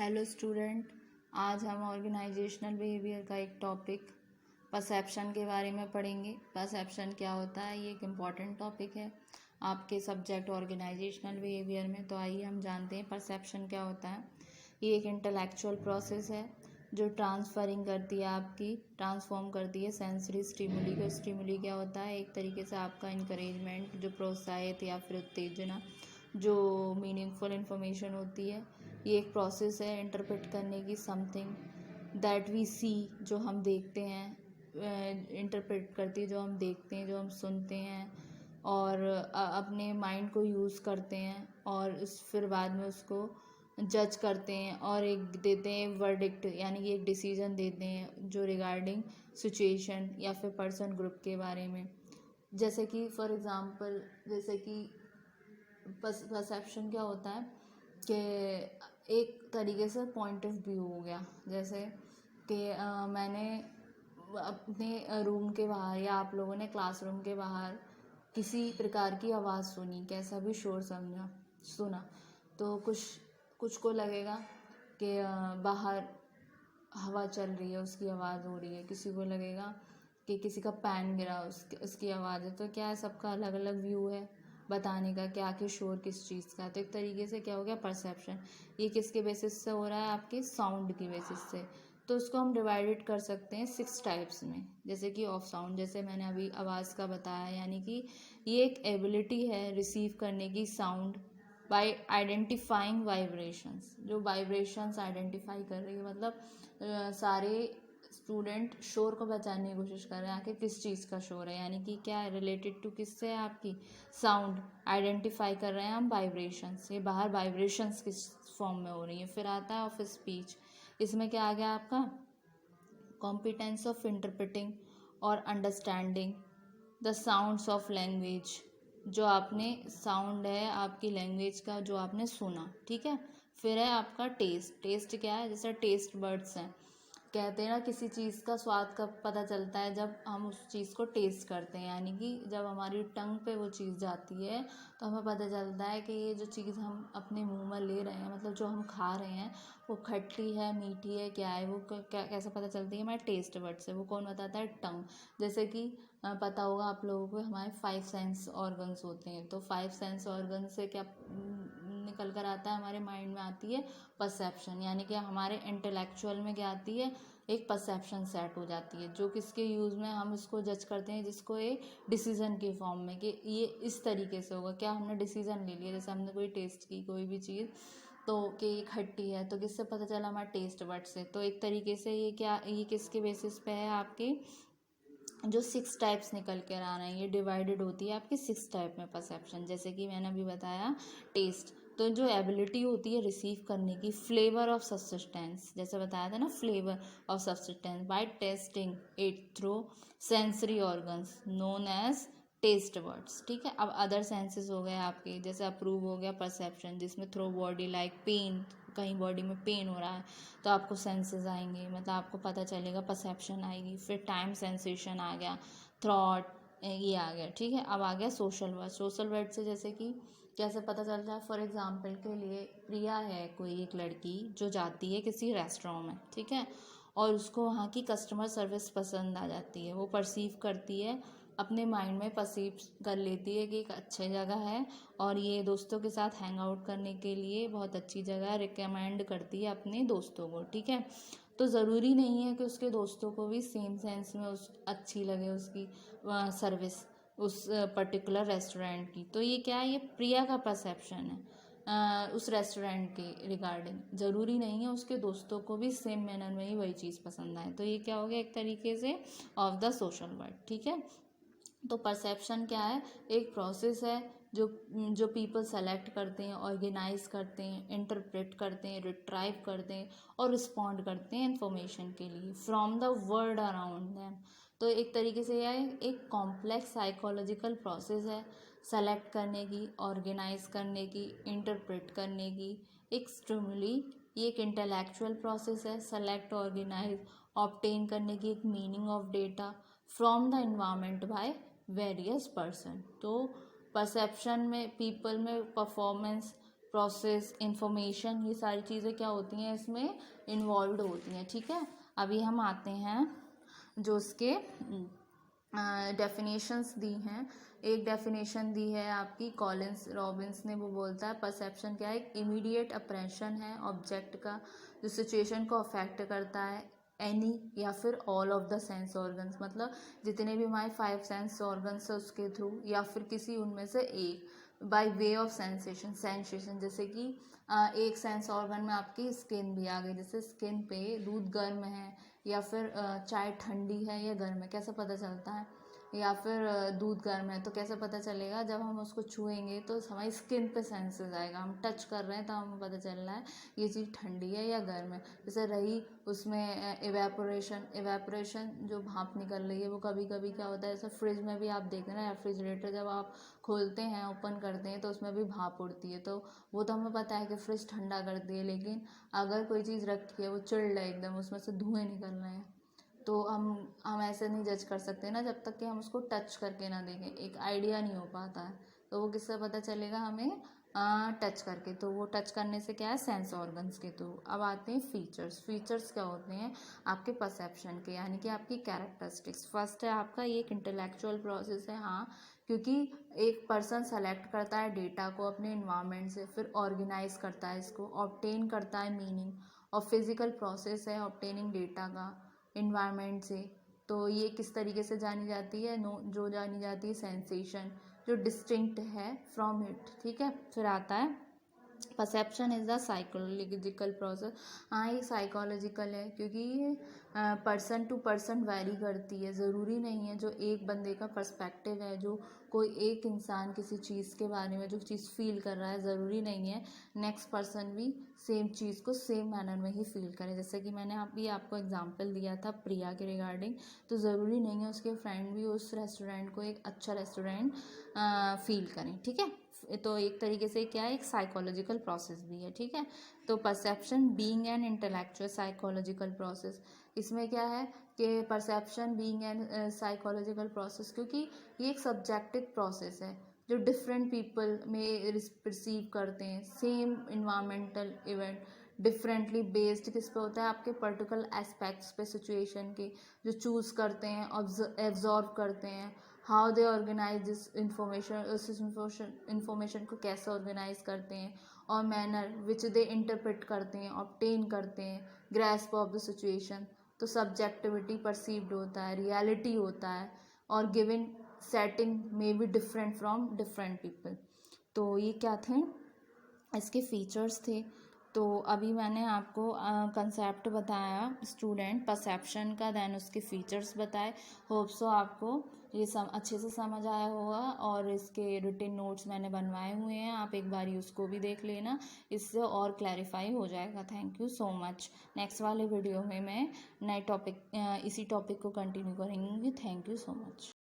Hello student, आज हम organisational behaviour का एक टॉपिक परसेप्शन के बारे में पढ़ेंगे। परसेप्शन क्या होता है, ये एक इम्पॉर्टेंट टॉपिक है आपके सब्जेक्ट ऑर्गेनाइजेशनल बिहेवियर में। तो आइए हम जानते हैं परसेप्शन क्या होता है। ये एक इंटेलेक्चुअल प्रोसेस है जो ट्रांसफरिंग करती है, आपकी ट्रांसफॉर्म करती है सेंसरी स्टिमुली को। स्टिमुली क्या होता है, एक तरीके से आपका इनकरेजमेंट, जो प्रोत्साहित या फिर उत्तेजना, जो मीनिंगफुल इन्फॉर्मेशन होती है। ये एक प्रोसेस है इंटरप्रेट करने की, समथिंग दैट वी सी, जो हम देखते हैं, इंटरप्रेट करती है जो हम देखते हैं, जो हम सुनते हैं और अपने माइंड को यूज़ करते हैं और फिर बाद में उसको जज करते हैं और एक देते हैं वर्डिक्ट, यानी कि एक डिसीजन देते हैं जो रिगार्डिंग सिचुएशन या फिर पर्सन ग्रुप के बारे में। जैसे कि फॉर एग्ज़ाम्पल, जैसे कि परसेप्शन क्या होता है कि एक तरीके से पॉइंट ऑफ व्यू हो गया। जैसे कि मैंने अपने रूम के बाहर या आप लोगों ने क्लासरूम के बाहर किसी प्रकार की आवाज़ सुनी, कैसा भी शोर सुना, तो कुछ को लगेगा कि बाहर हवा चल रही है, उसकी आवाज़ हो रही है। किसी को लगेगा कि किसी का पैन गिरा, उसकी आवाज़ है। तो क्या है, सबका अलग अलग व्यू है बताने का क्या कि शोर किस चीज़ का है। तो एक तरीके से क्या हो गया परसेप्शन। ये किसके बेसिस से हो रहा है, आपके साउंड की बेसिस से। तो उसको हम डिवाइडेड कर सकते हैं 6 टाइप्स में। जैसे कि ऑफ साउंड, जैसे मैंने अभी आवाज़ का बताया, यानी कि ये एक एबिलिटी है रिसीव करने की साउंड बाय आइडेंटिफाइंग वाइब्रेशंस। जो वाइब्रेशंस आइडेंटिफाई कर रही है, मतलब सारे स्टूडेंट शोर को पहचानने की कोशिश कर रहे हैं आखिर किस चीज़ का शोर है, यानी कि क्या है, रिलेटेड टू किससे है, आपकी साउंड। आइडेंटिफाई कर रहे हैं हम वाइब्रेशंस, ये बाहर वाइब्रेशंस किस फॉर्म में हो रही है। फिर आता है ऑफ स्पीच। इसमें क्या आ गया आपका, कॉम्पिटेंस ऑफ इंटरप्रेटिंग और understanding the sounds of language. जो आपने साउंड है आपकी लैंग्वेज का, जो आपने सुना, ठीक है। फिर है आपका टेस्ट। टेस्ट क्या है, जैसे टेस्ट बर्ड्स हैं, कहते हैं ना, किसी चीज़ का स्वाद कब पता चलता है, जब हम उस चीज़ को टेस्ट करते हैं, यानी कि जब हमारी टंग पे वो चीज़ जाती है तो हमें पता चलता है कि ये जो चीज़ हम अपने मुंह में ले रहे हैं, मतलब जो हम खा रहे हैं, वो खट्टी है, मीठी है, क्या है वो, क्या कैसे पता चलती है, हमारे टेस्ट बड से। वो कौन बताता है, टंग। जैसे कि पता होगा आप लोगों को, हमारे 5 सेंस ऑर्गन्स होते हैं। तो 5 सेंस ऑर्गन से क्या निकल कर आता है, हमारे माइंड में आती है परसेप्शन, यानी कि हमारे इंटेलेक्चुअल में क्या आती है, एक परसेप्शन सेट हो जाती है, जो किसके यूज़ में हम इसको जज करते हैं, जिसको एक डिसीजन के फॉर्म में, कि ये इस तरीके से होगा। क्या हमने डिसीजन ले लिया, जैसे हमने कोई टेस्ट की कोई भी चीज़, तो कि ये खट्टी है, तो किससे पता चला, हमारा टेस्ट बड से। तो एक तरीके से ये क्या, ये किसके बेसिस पे है, आपके जो 6 टाइप्स निकल कर आ रहे हैं, ये डिवाइडेड होती है आपकी 6 टाइप में परसेप्शन। जैसे कि मैंने अभी बताया टेस्ट, तो जो एबिलिटी होती है रिसीव करने की, फ्लेवर ऑफ सब्सिस्टेंस, जैसे बताया था ना, flavour of subsistence by tasting it through sensory organs known as taste buds, ठीक है। अब अदर सेंसेस हो गए आपके, जैसे अप्रूव हो गया परसेप्शन, जिसमें थ्रो बॉडी लाइक पेन, कहीं बॉडी में पेन हो रहा है तो आपको सेंसेस आएंगे, मतलब आपको पता चलेगा, परसेप्शन आएगी। फिर टाइम सेंसेशन आ गया, थॉट, ये आ गया, ठीक है। अब आ गया सोशल वर्ड। सोशल वर्ड से जैसे कि कैसे पता चलता है, फॉर एग्जांपल के लिए, प्रिया है कोई एक लड़की जो जाती है किसी रेस्टोरेंट में, ठीक है, और उसको वहाँ की कस्टमर सर्विस पसंद आ जाती है। वो परसीव करती है, अपने माइंड में परसीव कर लेती है कि एक अच्छी जगह है और ये दोस्तों के साथ हैंग आउट करने के लिए बहुत अच्छी जगह रिकमेंड करती है अपने दोस्तों को, ठीक है। तो ज़रूरी नहीं है कि उसके दोस्तों को भी सेम सेंस में उस अच्छी लगे उसकी सर्विस उस पर्टिकुलर रेस्टोरेंट की। तो ये क्या है, ये प्रिया का परसेप्शन है उस रेस्टोरेंट के रिगार्डिंग। ज़रूरी नहीं है उसके दोस्तों को भी सेम मैनर में ही वही चीज़ पसंद आए। तो ये क्या हो गया, एक तरीके से ऑफ द सोशल वर्ड, ठीक है। तो परसेप्शन क्या है, एक प्रोसेस है जो जो पीपल सेलेक्ट करते हैं, ऑर्गेनाइज करते हैं, इंटरप्रेट करते हैं, रिट्राइव करते हैं और रिस्पॉन्ड करते हैं इन्फॉर्मेशन के लिए from the world around them. तो एक तरीके से यह एक कॉम्प्लेक्स साइकोलॉजिकल प्रोसेस है, सेलेक्ट करने की, ऑर्गेनाइज करने की, इंटरप्रेट करने की। एक स्टिमुली, ये एक इंटेलेक्चुअल प्रोसेस है, सेलेक्ट, ऑर्गेनाइज, ऑब्टेन करने की एक meaning of data from the environment by various person. तो परसेप्शन में पीपल में परफॉर्मेंस प्रोसेस, इंफॉर्मेशन, ये सारी चीज़ें क्या होती हैं इसमें इन्वॉल्व होती हैं। ठीक है, अभी हम आते हैं जो उसके डेफिनेशंस दी हैं। एक डेफिनेशन दी है आपकी कॉलिंस रॉबिन्स ने, वो बोलता है परसेप्शन क्या है, एक इमीडिएट अप्रेशन है ऑब्जेक्ट का जो सिचुएशन को अफेक्ट करता है एनी या फिर all of the sense organs, मतलब जितने भी हमारे 5 सेंस ऑर्गन्स है उसके थ्रू या फिर किसी उनमें से एक, बाय वे ऑफ सेंसेशन। जैसे कि एक सेंस ऑर्गन में आपकी स्किन भी आ गई, जैसे स्किन पे दूध गर्म है या फिर चाय ठंडी है या गर्म है, कैसे पता चलता है, या फिर दूध गर्म है तो कैसे पता चलेगा, जब हम उसको छुएंगे तो हमारी स्किन पे सेंसेस आएगा, हम टच कर रहे हैं तो हमें पता चल रहा है ये चीज़ ठंडी है या गर्म है। जैसे रही उसमें इवेपोरेशन जो भाप निकल रही है, वो कभी कभी क्या होता है, जैसे फ्रिज में भी आप देख रहे हैं, रेफ्रिजरेटर जब आप खोलते हैं ओपन करते हैं तो उसमें भी भाप उड़ती है, तो वो तो हमें पता है कि फ्रिज ठंडा करती है, लेकिन अगर कोई चीज़ रखी है वो चिल्ड है एकदम, उसमें से धुएं निकल रहे हैं, तो हम ऐसे नहीं जज कर सकते ना जब तक कि हम उसको टच करके ना देखें, एक आइडिया नहीं हो पाता है। तो वो किससे पता चलेगा, हमें टच करके, तो वो टच करने से क्या है, सेंस ऑर्गन्स के थ्रू। अब आते हैं फीचर्स क्या होते हैं आपके परसेप्शन के, यानी कि आपकी कैरेक्टरिस्टिक्स। फर्स्ट है आपका ये एक इंटेलेक्चुअल प्रोसेस है, हाँ, क्योंकि एक पर्सन सेलेक्ट करता है डेटा को अपने इन्वायरमेंट से, फिर ऑर्गेनाइज करता है इसको, ऑब्टेन करता है मीनिंग, और फिजिकल प्रोसेस है ऑब्टेनिंग डेटा का इन्वायरमेंट से। तो ये किस तरीके से जानी जाती है, जो जानी जाती है सेंसेशन जो डिस्टिंक्ट है फ्रॉम इट। ठीक है, फिर आता है perception is the psychological process. हाँ, ये साइकोलॉजिकल है क्योंकि पर्सन टू पर्सन वैरी करती है, ज़रूरी नहीं है जो एक बंदे का पर्सपेक्टिव है, जो कोई एक इंसान किसी चीज़ के बारे में जो चीज़ फील कर रहा है, ज़रूरी नहीं है नेक्स्ट पर्सन भी सेम चीज़ को सेम मैनर में ही फील करे। जैसे कि मैंने अभी आपको एग्जांपल दिया था प्रिया के रिगार्डिंग, तो ज़रूरी नहीं है उसके फ्रेंड भी उस रेस्टोरेंट को एक अच्छा रेस्टोरेंट फील करें। ठीक है, तो एक तरीके से क्या है, एक साइकोलॉजिकल प्रोसेस भी है। ठीक है, तो perception being an intellectual psychological process, इसमें क्या है कि perception being an psychological process, क्योंकि ये एक सब्जेक्टिव प्रोसेस है जो डिफरेंट पीपल में रिसीव करते हैं same environmental event differently based किस पे होता है, आपके पर्टिकुलर एस्पेक्ट्स पे, सिचुएशन के, जो चूज़ करते हैं, एब्जॉर्व करते हैं, how they organise this information को कैसे ऑर्गेनाइज करते हैं, और मैनर विच दे इंटरप्रेट करते हैं, ऑब्टेन करते हैं, ग्रैस्प ऑफ द सिचुएशन। तो सब्जेक्टिविटी परसीव्ड होता है, रियलिटी होता है, और गिवन सेटिंग में be different from different people. तो ये क्या थे, इसके फीचर्स थे। तो अभी मैंने आपको कंसेप्ट बताया स्टूडेंट परसेप्शन का, देन उसके फीचर्स बताए। होप सो आपको ये अच्छे से समझ आया होगा, और इसके रिटन नोट्स मैंने बनवाए हुए हैं, आप एक बार उसको भी देख लेना, इससे और क्लैरिफाई हो जाएगा। Thank you so much. Next वाले वीडियो में मैं नए टॉपिक इसी टॉपिक को कंटिन्यू करेंगे। Thank you so much.